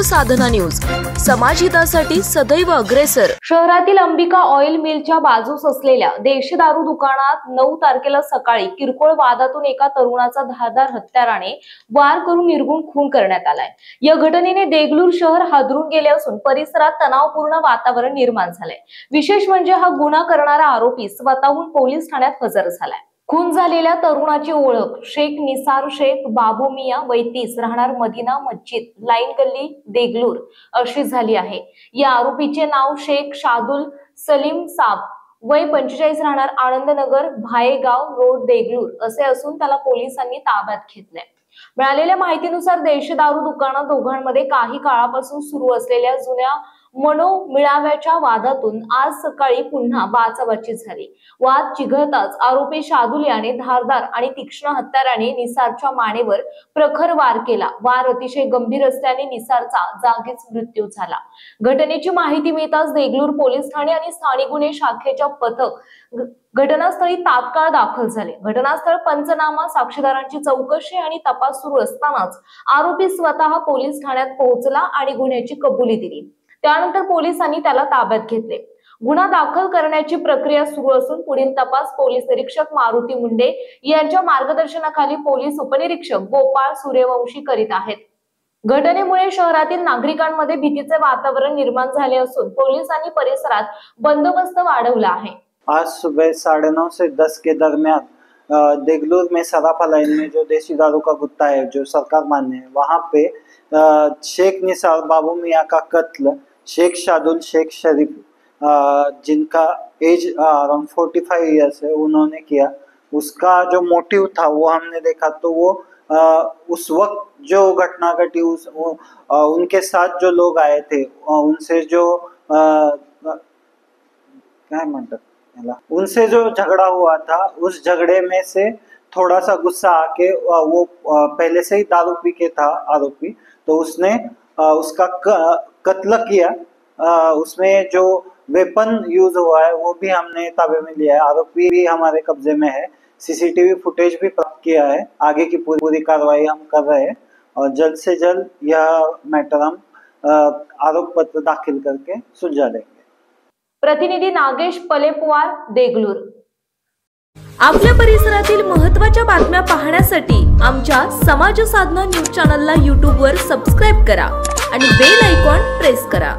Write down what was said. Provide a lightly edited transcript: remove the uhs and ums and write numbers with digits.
साधना news, समाजहितासाठी सदैव अग्रेसर। शहरातील अंबिका ऑइल मिलच्या बाजूस असलेल्या देशी दारू दुकानात 9 तारखेला सकाळी किरकोळ वादातून एका तरुणाचा धारदार हत्याराने वार करून निर्घृण खून करण्यात आलाय। या घटनेने देगलूर शहर हादरून गेले असून परिसरात तणावपूर्ण वातावरण निर्माण झालंय। विशेष म्हणजे हा गुन्हा करणारा आरोपी स्वतःहून पोलीस ठाण्यात हजर झालाय। खून झालेल्या तरुणाची ओळख शेख निसार शेख बाबू मिया वय 30 राहणार मदिना मस्जिद लाईन गल्ली देगलूर अशी झाली आहे। या आरोपीचे नाव शेख शादुल सलीम साब वय 45 राहणार आनंदनगर भायेगाव रोड देगलूर असे असून त्याला पोलिसांनी ताब्यात घेतले। मिळालेल्या माहितीनुसार देशी दारू दुकानात दोघांमध्ये काही काळापासून सुरू असलेल्या जुन्या मनोमिळाव्याच्या वादातून आज सकाळी पुन्हा बाचाबाची झाली। वाद चिघळताच आरोपी शादुल याने धारदार आणि तीक्ष्ण हत्याराने निसारच्या मानेवर प्रखर वार केला। वार अतिशय गंभीर असल्याने निसारचा जागीच मृत्यू झाला। घटनेची माहिती मिळताच देगलूर पोलीस ठाणे आणि स्थानिक गुन्हे शाखेच्या पथक घटनास्थळी तात्काळ दाखल झाले। घटनास्थळ पंचनामा, साक्षीदारांची चौकशी आणि तपास सुरू असतानाच आरोपी स्वतः पोलीस ठाण्यात पोहोचला आणि गुन्ह्याची कबुली दिली। त्यानंतर पोलिसांनी त्याला ताब्यात घेतले। गुन्हा दाखल करण्याची प्रक्रिया सुरू असून पुढील तपास पोलीस निरीक्षक मारुती मुंडे यांच्या मार्गदर्शनाखाली पोलीस उपनिरीक्षक गोपाळ सूर्यवंशी करीत आहेत। घटनेमुळे शहरातील नागरिकांमध्ये भीतीचे वातावरण निर्माण झाले असून पोलिसांनी परिसरात बंदोबस्त वाढवला आहे। आज सुबह 9:30 से 10 के दरमियान देगलूर में सराफा लाइन में जो देसी दारू का गुत्ता है जो सरकार मान्य है, वहाँ पे शेख निसार बाबू मियाँ का कत्ल शेख शादुल शेख शरीफ जिनका एज अराउंड 45 ईयर्स है उन्होंने किया। उसका जो मोटिव था वो हमने देखा तो वो उस वक्त जो घटना घटी उनके साथ जो लोग आए थे उनसे जो उनसे जो झगड़ा हुआ था उस झगड़े में से थोड़ा सा गुस्सा आके वो पहले से ही दारू पी के था आरोपी, तो उसने उसका कत्ल किया। उसमें जो वेपन यूज हुआ है वो भी हमने ताबे में लिया है। आरोपी भी हमारे कब्जे में है। सीसीटीवी फुटेज भी प्राप्त किया है। आगे की पूरी कार्रवाई हम कर रहे हैं और जल्द से जल्द यह मैटर हम आरोप पत्र दाखिल करके सुलझा देंगे। प्रतिनिधी नागेश पलेपवार देगलूर। आपल्या परिसरातील महत्त्वाच्या बातम्या पाहण्यासाठी आमच्या समाज साधना न्यूज चॅनलला YouTube वर सबस्क्राइब करा आणि बेल आयकॉन प्रेस करा।